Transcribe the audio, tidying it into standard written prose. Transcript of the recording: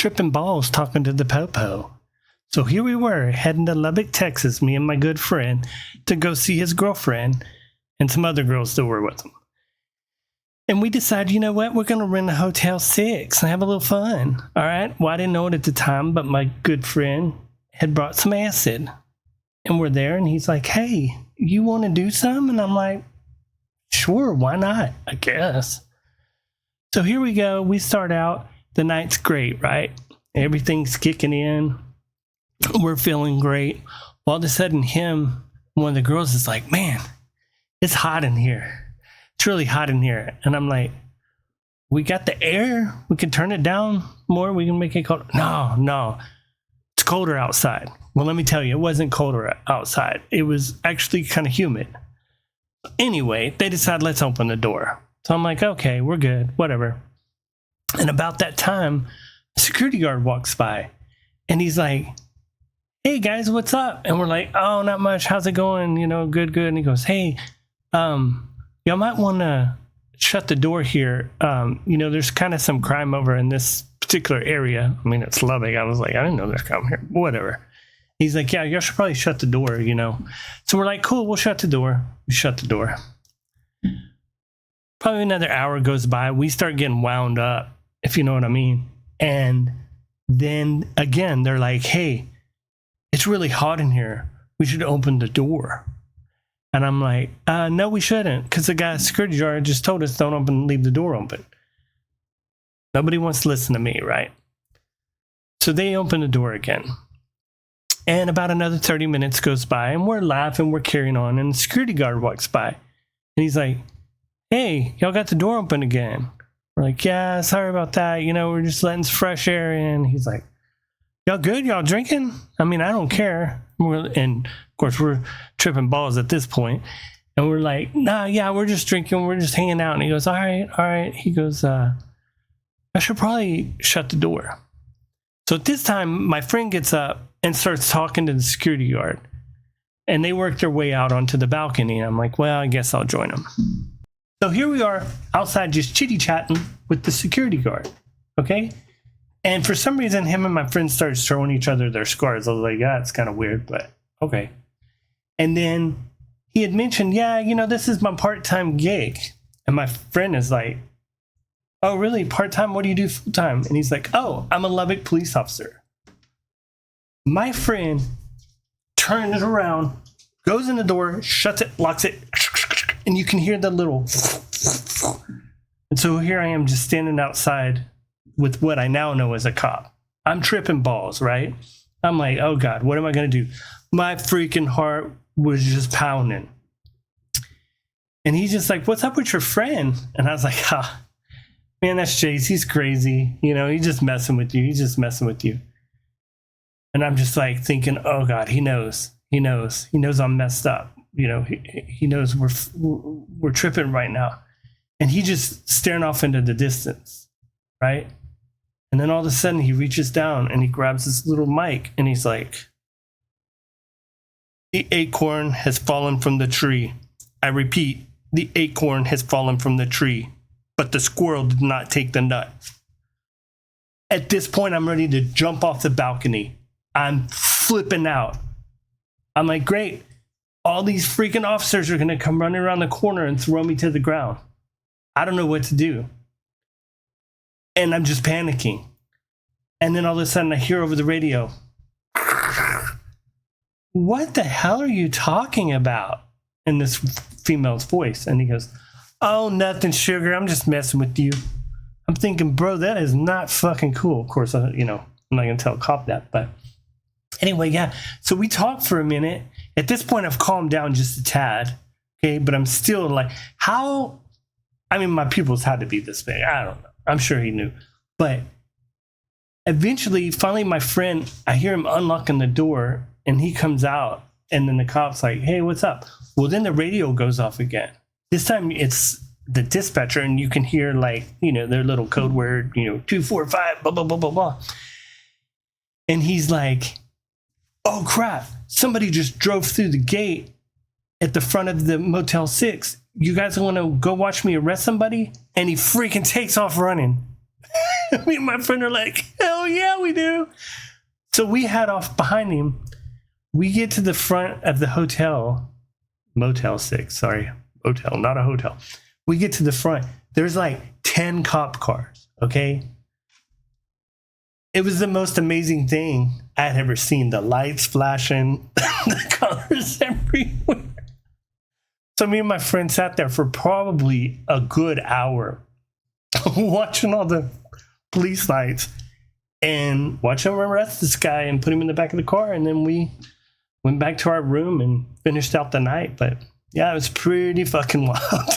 tripping balls talking to the popo. So here we were, heading to Lubbock, Texas, me and my good friend, to go see his girlfriend and some other girls that were with him. And we decided, you know what, we're going to rent a Hotel 6 and have a little fun. All right? Well, I didn't know it at the time, but my good friend had brought some acid. And we're there, and he's like, hey, you want to do some? And I'm like, sure, why not? I guess. So here we go. We start out. The night's great, right? Everything's kicking in. We're feeling great. All of a sudden, one of the girls is like, man, it's hot in here. It's really hot in here. And I'm like, we got the air. We can turn it down more. We can make it colder. No. It's colder outside. Well, let me tell you, it wasn't colder outside. It was actually kind of humid. Anyway, they decide, let's open the door. So I'm like, okay, we're good, whatever. And about that time, a security guard walks by, and he's like, hey, guys, what's up? And we're like, oh, not much. How's it going? Good. And he goes, hey, y'all might want to shut the door here. There's kind of some crime over in this particular area. I mean, it's Lubbock. I was like, I didn't know there's crime here. Whatever. He's like, yeah, y'all should probably shut the door, So we're like, cool, we'll shut the door. We shut the door. Probably another hour goes by. We start getting wound up, if you know what I mean. And then again, they're like, hey, it's really hot in here. We should open the door. And I'm like, no, we shouldn't. Because the guy at security guard just told us don't leave the door open. Nobody wants to listen to me, right? So they open the door again. And about another 30 minutes goes by, and we're laughing, we're carrying on, and the security guard walks by. And he's like, hey, y'all got the door open again. We're like, yeah, sorry about that. We're just letting some fresh air in. He's like, y'all good? Y'all drinking? I mean, I don't care. And of course, we're tripping balls at this point. And we're like, nah, yeah, we're just drinking. We're just hanging out. And he goes, all right. He goes, I should probably shut the door. So at this time, my friend gets up and starts talking to the security guard. And they work their way out onto the balcony. And I'm like, well, I guess I'll join them. So here we are outside just chitty-chatting with the security guard. Okay? And for some reason, him and my friend started showing each other their scars. I was like, yeah, it's kind of weird, but okay. And then he had mentioned, yeah, this is my part-time gig. And my friend is like, oh, really? Part-time? What do you do full-time? And he's like, oh, I'm a Lubbock police officer. My friend turns it around, goes in the door, shuts it, locks it, and you can hear the little. And so here I am just standing outside with what I now know as a cop. I'm tripping balls, right? I'm like, oh God, what am I going to do? My freaking heart was just pounding. And he's just like, what's up with your friend? And I was like, man, that's Chase. He's crazy. He's just messing with you. And I'm just like thinking, oh God, he knows I'm messed up. He knows we're tripping right now. And he just staring off into the distance, right? And then all of a sudden he reaches down and he grabs this little mic and he's like, the acorn has fallen from the tree. I repeat, the acorn has fallen from the tree, but the squirrel did not take the nut. At this point, I'm ready to jump off the balcony. I'm flipping out. I'm like, great. All these freaking officers are going to come running around the corner and throw me to the ground. I don't know what to do. And I'm just panicking. And then all of a sudden I hear over the radio, what the hell are you talking about? In this female's voice. And he goes, oh, nothing, sugar. I'm just messing with you. I'm thinking, bro, that is not fucking cool. Of course, I'm not going to tell a cop that. But anyway, yeah. So we talked for a minute. At this point, I've calmed down just a tad. Okay. But I'm still like, my pupils had to be this big. I don't know. I'm sure he knew. But eventually, finally, my friend, I hear him unlocking the door and he comes out. And then the cop's like, hey, what's up? Well, then the radio goes off again. This time it's the dispatcher and you can hear their little code word, 245, blah, blah, blah, blah, blah. And he's like, oh, crap. Somebody just drove through the gate at the front of the Motel 6. You guys want to go watch me arrest somebody? And he freaking takes off running. Me and my friend are like, hell yeah, we do. So we head off behind him. We get to the front of the hotel, Motel 6, sorry, hotel, not a hotel. We get to the front. There's like 10 cop cars, okay? It was the most amazing thing I'd ever seen. The lights flashing, the colors everywhere. So me and my friend sat there for probably a good hour watching all the police lights and watching them arrest this guy and put him in the back of the car. And then we went back to our room and finished out the night. But yeah, it was pretty fucking wild.